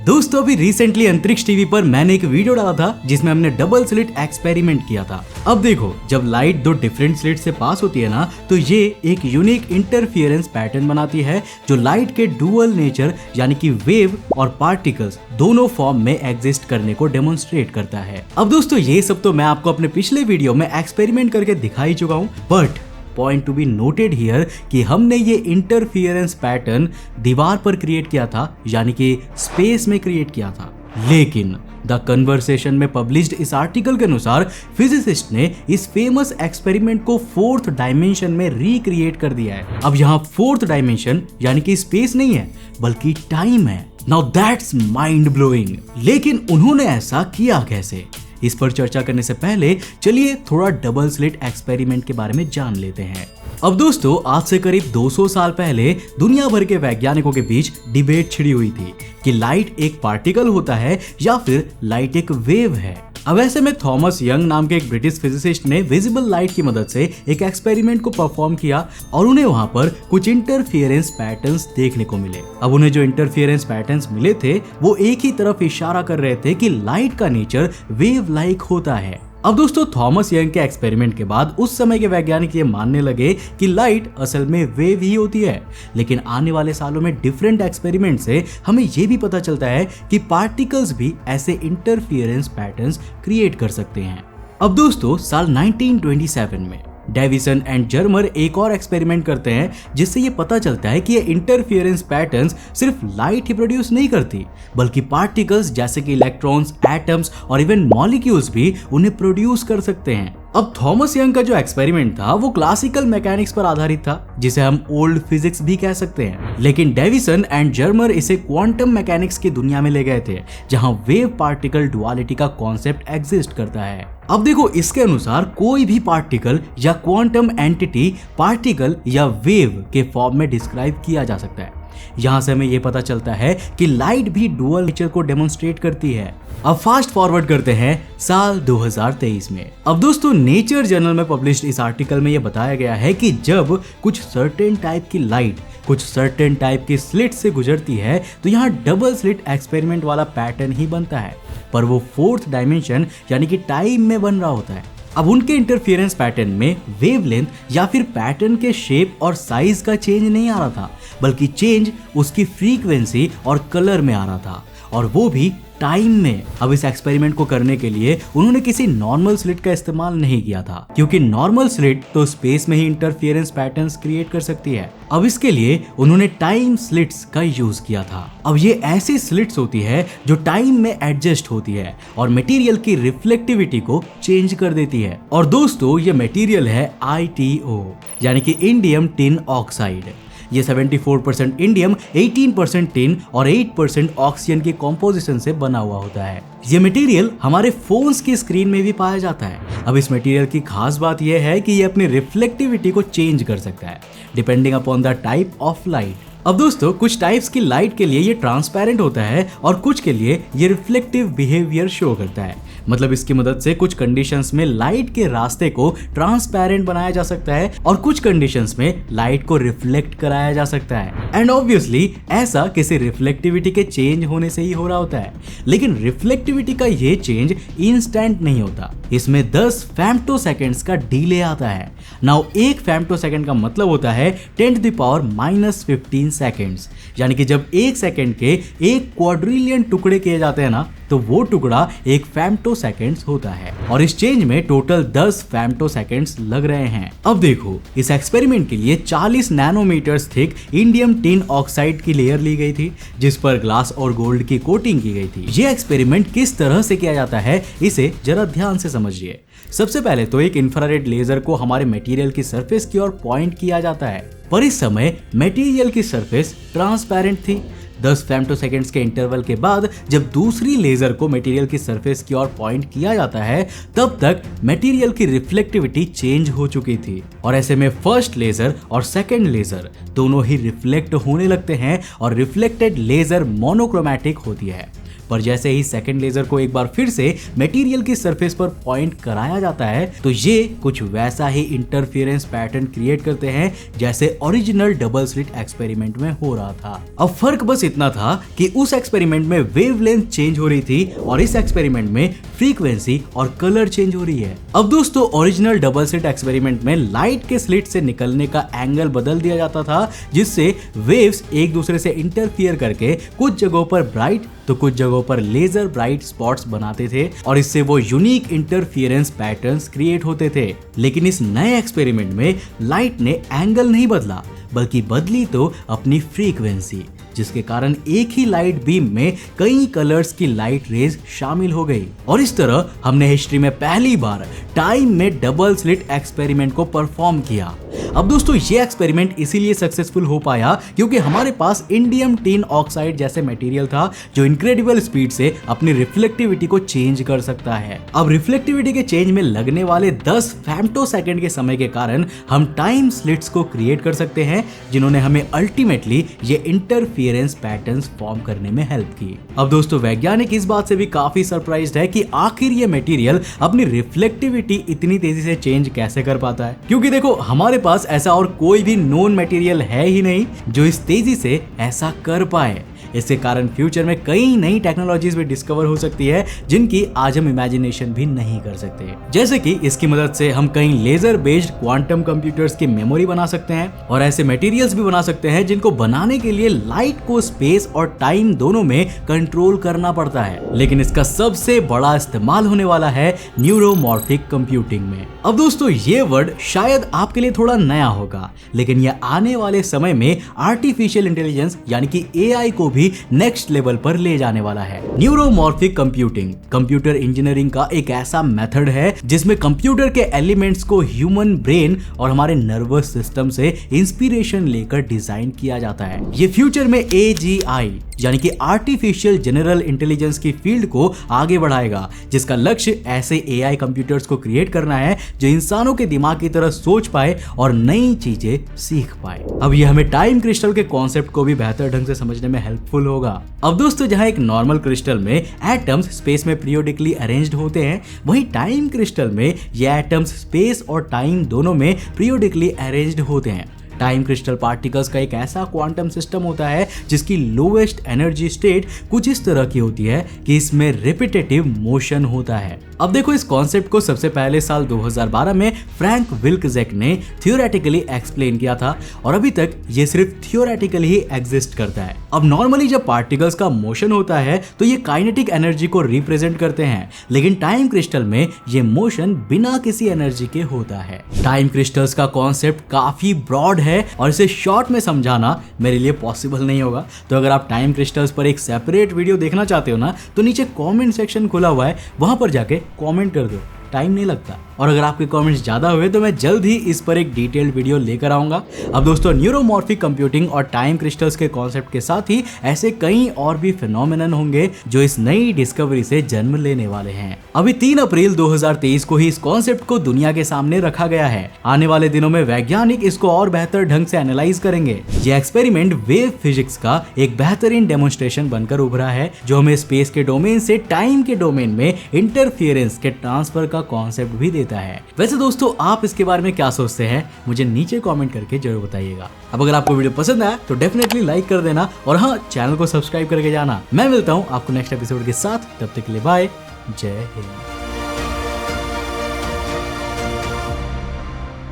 दोस्तों अभी रिसेंटली अंतरिक्ष टीवी पर मैंने एक वीडियो डाला था जिसमें हमने डबल स्लिट एक्सपेरिमेंट किया था। अब देखो, जब लाइट दो डिफरेंट स्लिट से पास होती है ना, तो ये एक यूनिक इंटरफियरेंस पैटर्न बनाती है जो लाइट के डुअल नेचर यानी कि वेव और पार्टिकल्स दोनों फॉर्म में एग्जिस्ट करने को डेमोन्स्ट्रेट करता है। अब दोस्तों ये सब तो मैं आपको अपने पिछले वीडियो में एक्सपेरिमेंट करके दिखा ही चुका हूँ, but point to be noted here कि हमने ये इंटरफियरेंस पैटर्न दीवार पर क्रिएट किया था, यानी कि स्पेस में क्रिएट किया था। लेकिन द कन्वर्सेशन में पब्लिश्ड इस आर्टिकल के अनुसार फिजिसिस्ट ने इस फेमस एक्सपेरिमेंट को फोर्थ डायमेंशन में रिक्रिएट कर दिया है। अब यहाँ फोर्थ डायमेंशन यानी कि स्पेस नहीं है बल्कि टाइम है। Now that's mind blowing. लेकिन उन्होंने ऐसा किया कैसे? इस पर चर्चा करने से पहले चलिए थोड़ा डबल स्लिट एक्सपेरिमेंट के बारे में जान लेते हैं। अब दोस्तों आज से करीब 200 साल पहले दुनिया भर के वैज्ञानिकों के बीच डिबेट छिड़ी हुई थी कि लाइट एक पार्टिकल होता है या फिर लाइट एक वेव है। अब ऐसे में थॉमस यंग नाम के एक ब्रिटिश फिजिसिस्ट ने विजिबल लाइट की मदद से एक एक्सपेरिमेंट को परफॉर्म किया और उन्हें वहां पर कुछ इंटरफियरेंस पैटर्न्स देखने को मिले। अब उन्हें जो इंटरफियरेंस पैटर्न्स मिले थे वो एक ही तरफ इशारा कर रहे थे कि लाइट का नेचर वेव लाइक होता है। अब दोस्तों थॉमस यंग के एक्सपेरिमेंट के बाद उस समय के वैज्ञानिक ये मानने लगे कि लाइट असल में वेव ही होती है। लेकिन आने वाले सालों में डिफरेंट एक्सपेरिमेंट से हमें ये भी पता चलता है कि पार्टिकल्स भी ऐसे इंटरफियरेंस पैटर्न्स क्रिएट कर सकते हैं। अब दोस्तों साल 1927 में डेविसन एंड जर्मर एक और एक्सपेरिमेंट करते हैं जिससे ये पता चलता है कि ये इंटरफियरेंस पैटर्न्स सिर्फ लाइट ही प्रोड्यूस नहीं करती बल्कि पार्टिकल्स जैसे कि इलेक्ट्रॉन्स, एटम्स और इवन मॉलिक्यूल्स भी उन्हें प्रोड्यूस कर सकते हैं। अब थॉमस यंग का जो एक्सपेरिमेंट था वो क्लासिकल मैकेनिक्स पर आधारित था जिसे हम ओल्ड फिजिक्स भी कह सकते हैं। लेकिन डेविसन एंड जर्मर इसे क्वांटम मैकेनिक्स की दुनिया में ले गए थे जहां वेव पार्टिकल डुअलिटी का कॉन्सेप्ट एग्जिस्ट करता है। अब देखो इसके अनुसार कोई भी पार्टिकल या क्वांटम एंटिटी पार्टिकल या वेव के फॉर्म में डिस्क्राइब किया जा सकता है। यहाँ से हमें ये पता चलता है कि लाइट भी डुअल नेचर को डेमोन्स्ट्रेट करती है। अब फास्ट फॉरवर्ड करते हैं साल 2023 में। अब दोस्तों नेचर जर्नल में पब्लिश्ड इस आर्टिकल में ये बताया गया है कि जब कुछ सर्टेन टाइप की लाइट कुछ सर्टेन टाइप की स्लिट से गुजरती है तो यहाँ डबल स्लिट एक्सपेरिमेंट वाला पैटर्न ही बनता है, पर वो फोर्थ डायमेंशन यानी कि टाइम में बन रहा होता है। अब उनके इंटरफियरेंस पैटर्न में वेवलेंथ या फिर पैटर्न के शेप और साइज का चेंज नहीं आ रहा था बल्कि चेंज उसकी फ्रीक्वेंसी और कलर में आ रहा था, और वो भी टाइम में। अब इस एक्सपेरिमेंट को करने के लिए उन्होंने किसी नॉर्मल स्लिट का इस्तेमाल नहीं किया था क्योंकि नॉर्मल स्लिट तो स्पेस में ही इंटरफियरेंस पैटर्न्स क्रिएट कर सकती है। अब इसके लिए उन्होंने टाइम स्लिट्स का यूज किया था। अब ये ऐसी स्लिट्स होती है जो टाइम में एडजस्ट होती है और मटेरियल की रिफ्लेक्टिविटी को चेंज कर देती है। और दोस्तों ये मटेरियल है ITO यानी कि इंडियम टिन ऑक्साइड। ये 74% इंडियम, 18% टिन और 8% ऑक्सीजन की कॉम्पोजिशन से बना हुआ होता है। ये मटेरियल हमारे फोन्स की स्क्रीन में भी पाया जाता है। अब इस मटेरियल की खास बात यह है कि ये अपनी रिफ्लेक्टिविटी को चेंज कर सकता है depending upon the type of light. अब दोस्तों कुछ टाइप्स की लाइट के लिए ये ट्रांसपेरेंट होता है और कुछ के लिए ये रिफ्लेक्टिव बिहेवियर शो करता है। मतलब इसकी मदद से कुछ कंडीशंस में लाइट के रास्ते को ट्रांसपेरेंट बनाया जा सकता है और कुछ कंडीशंस में लाइट को रिफ्लेक्ट कराया जा सकता है। एंड ऑब्वियसली ऐसा किसी रिफ्लेक्टिविटी के चेंज होने से ही हो रहा होता है। लेकिन रिफ्लेक्टिविटी का ये चेंज इंस्टेंट नहीं होता, इसमें 10 फेम्टोसेकंड्स का डिले आता है। नाउ 1 फेम्टोसेकंड का मतलब होता है 10⁻⁻15 सेकेंड्स, यानी कि जब 1 सेकंड के 1 क्वाड्रिलियन टुकड़े किए जाते हैं ना तो वो टुकड़ा 1 फेम्टोसेकंड्स होता है और इस चेंज में टोटल 10 फेम्टोसेकंड्स लग रहे हैं। अब देखो इस एक्सपेरिमेंट के लिए 40 nanometers thick indium tin oxide की लेयर ली गई थी जिस पर ग्लास और गोल्ड की कोटिंग की गई थी। ये एक्सपेरिमेंट किस तरह से किया जाता है इसे जरा ध्यान से समझिए। सबसे पहले तो एक इंफ्रारेड लेजर को हमारे मटेरियल की सरफेस की ओर पॉइंट किया जाता है, पर इस समय मटेरियल की सरफेस ट्रांसपेरेंट थी। 10 फेम्टोसेकंड्स के इंटरवल के बाद जब दूसरी लेजर को मटेरियल की सरफेस की ओर पॉइंट किया जाता है तब तक मटेरियल की रिफ्लेक्टिविटी चेंज हो चुकी थी और ऐसे में फर्स्ट लेजर और सेकंड लेजर दोनों ही रिफ्लेक्ट होने लगते हैं और रिफ्लेक्टेड लेजर मोनोक्रोमैटिक होती है। पर जैसे ही सेकंड लेजर को एक बार फिर से मटेरियल की सरफेस पर पॉइंट कराया जाता है तो ये कुछ वैसा ही इंटरफेरेंस पैटर्न क्रिएट करते हैं जैसे ओरिजिनल डबल स्लिट एक्सपेरिमेंट में हो रहा था। अब फर्क बस इतना था कि उस एक्सपेरिमेंट में वेवलेंथ चेंज हो रही थी और इस एक्सपेरिमेंट में फ्रीक्वेंसी और कलर चेंज हो रही है। अब दोस्तों ओरिजिनल डबल स्लिट एक्सपेरिमेंट में लाइट के स्लिट से निकलने का एंगल बदल दिया जाता था जिससे वेव्स एक दूसरे से इंटरफियर करके कुछ जगहों पर ब्राइट तो कुछ जगहों पर लेजर ब्राइट स्पॉट्स बनाते थे और इससे वो यूनिक इंटरफियरेंस पैटर्न्स क्रिएट होते थे। लेकिन इस नए एक्सपेरिमेंट में लाइट ने एंगल नहीं बदला बल्कि बदली तो अपनी फ्रीक्वेंसी, जिसके कारण एक ही लाइट बीम में कई कलर्स की लाइट रेज शामिल हो गई और इस तरह हमने हिस्ट्री में पहली बार टाइम में डबल स्लिट एक्सपेरिमेंट को परफॉर्म किया। अब दोस्तों ये एक्सपेरिमेंट इसीलिए सक्सेसफुल हो पाया क्योंकि हमारे पास इंडियम टिन ऑक्साइड जैसे मटेरियल था जो इनक्रेडिबल स्पीड से अपनी रिफ्लेक्टिविटी को चेंज कर सकता है। अब रिफ्लेक्टिविटी के चेंज में लगने वाले 10 फेम्टोसेकंड के समय के कारण हम टाइम स्लिट्स को क्रिएट कर सकते हैं जिन्होंने हमें अल्टीमेटली ये इंटरफियरेंस पैटर्न्स फॉर्म करने में हेल्प की। अब दोस्तों वैज्ञानिक इस बात से भी काफी सरप्राइज्ड है कि आखिर ये मटेरियल अपनी रिफ्लेक्टिविटी इतनी तेजी से चेंज कैसे कर पाता है, क्योंकि देखो हमारे पास ऐसा और कोई भी नोन मटेरियल है ही नहीं जो इस तेजी से ऐसा कर पाए। इसके कारण फ्यूचर में कई नई टेक्नोलॉजीज भी डिस्कवर हो सकती है जिनकी आज हम इमेजिनेशन भी नहीं कर सकते। जैसे कि इसकी मदद से हम कई लेजर बेस्ड क्वांटम कंप्यूटर्स की मेमोरी बना सकते हैं और ऐसे मटेरियल्स भी बना सकते हैं जिनको बनाने के लिए लाइट को स्पेस और टाइम दोनों में कंट्रोल करना पड़ता है। लेकिन इसका सबसे बड़ा इस्तेमाल होने वाला है न्यूरोमॉर्फिक कंप्यूटिंग में। अब दोस्तों ये वर्ड शायद आपके लिए थोड़ा नया होगा, लेकिन यह आने वाले समय में आर्टिफिशियल इंटेलिजेंस यानी कि एआई को भी नेक्स्ट लेवल पर ले जाने वाला है। न्यूरोमॉर्फिक कंप्यूटिंग कंप्यूटर इंजीनियरिंग का एक ऐसा मेथड है जिसमें कंप्यूटर के एलिमेंट्स को ह्यूमन ब्रेन और हमारे नर्वस सिस्टम से इंस्पिरेशन लेकर डिजाइन किया जाता है। ये फ्यूचर में एजीआई यानी कि आर्टिफिशियल जनरल इंटेलिजेंस की फील्ड को आगे बढ़ाएगा, जिसका लक्ष्य ऐसे एआई कंप्यूटर्स को क्रिएट करना है जो इंसानों के दिमाग की तरह सोच पाए और नई चीजें सीख पाए। अब ये हमें टाइम क्रिस्टल के कॉन्सेप्ट को भी बेहतर ढंग से समझने में हेल्पफुल होगा। अब दोस्तों जहां एक नॉर्मल क्रिस्टल में एटम्स स्पेस में पीरियोडिकली अरेंज्ड होते हैं, वहीं टाइम क्रिस्टल में ये एटम्स स्पेस और टाइम दोनों में पीरियोडिकली अरेंज्ड होते हैं। टाइम क्रिस्टल पार्टिकल्स का एक ऐसा क्वांटम सिस्टम होता है जिसकी लोएस्ट एनर्जी स्टेट कुछ इस तरह की होती है कि इसमें रिपीटेटिव मोशन होता है। अब देखो इस कॉन्सेप्ट को सबसे पहले साल 2012 में फ्रैंक विल्कजेक ने थियोरेटिकली एक्सप्लेन किया था और अभी तक ये सिर्फ थियोरेटिकली ही एग्जिस्ट करता है। अब नॉर्मली जब पार्टिकल्स का मोशन होता है तो ये काइनेटिक एनर्जी को रिप्रेजेंट करते हैं, लेकिन टाइम क्रिस्टल में ये मोशन बिना किसी एनर्जी के होता है। टाइम क्रिस्टल्स का कॉन्सेप्ट काफी ब्रॉड है और इसे शॉर्ट में समझाना मेरे लिए पॉसिबल नहीं होगा। तो अगर आप टाइम क्रिस्टल्स पर एक सेपरेट वीडियो देखना चाहते हो ना, तो नीचे कमेंट सेक्शन खुला हुआ है, वहां पर जाके कमेंट कर दो, टाइम नहीं लगता। और अगर आपके कमेंट्स ज्यादा हुए तो मैं जल्द ही इस पर एक डिटेल्ड वीडियो लेकर आऊंगा। अब दोस्तों न्यूरोमॉर्फिक कंप्यूटिंग और टाइम क्रिस्टल्स के कॉन्सेप्ट के साथ ही ऐसे कई और भी फिनोमेनन होंगे जो इस नई डिस्कवरी से जन्म लेने वाले हैं। अभी 3 अप्रैल 2023 को ही इस कॉन्सेप्ट को दुनिया के सामने रखा गया है। आने वाले दिनों में वैज्ञानिक इसको और बेहतर ढंग से एनालाइज करेंगे। ये एक्सपेरिमेंट वेव फिजिक्स का एक बेहतरीन डेमोन्स्ट्रेशन बनकर उभरा है जो हमें स्पेस के डोमेन से टाइम के डोमेन में इंटरफियरेंस के ट्रांसफर का कॉन्सेप्ट भी देता है। वैसे दोस्तों आप इसके बारे में क्या सोचते हैं मुझे नीचे कमेंट करके जरूर बताइएगा। अब अगर आपको वीडियो पसंद आया तो डेफिनेटली लाइक कर देना और हाँ, चैनल को सब्सक्राइब करके जाना। मैं मिलता हूँ आपको नेक्स्ट एपिसोड के साथ, तब तक के लिए बाय, जय हिंद।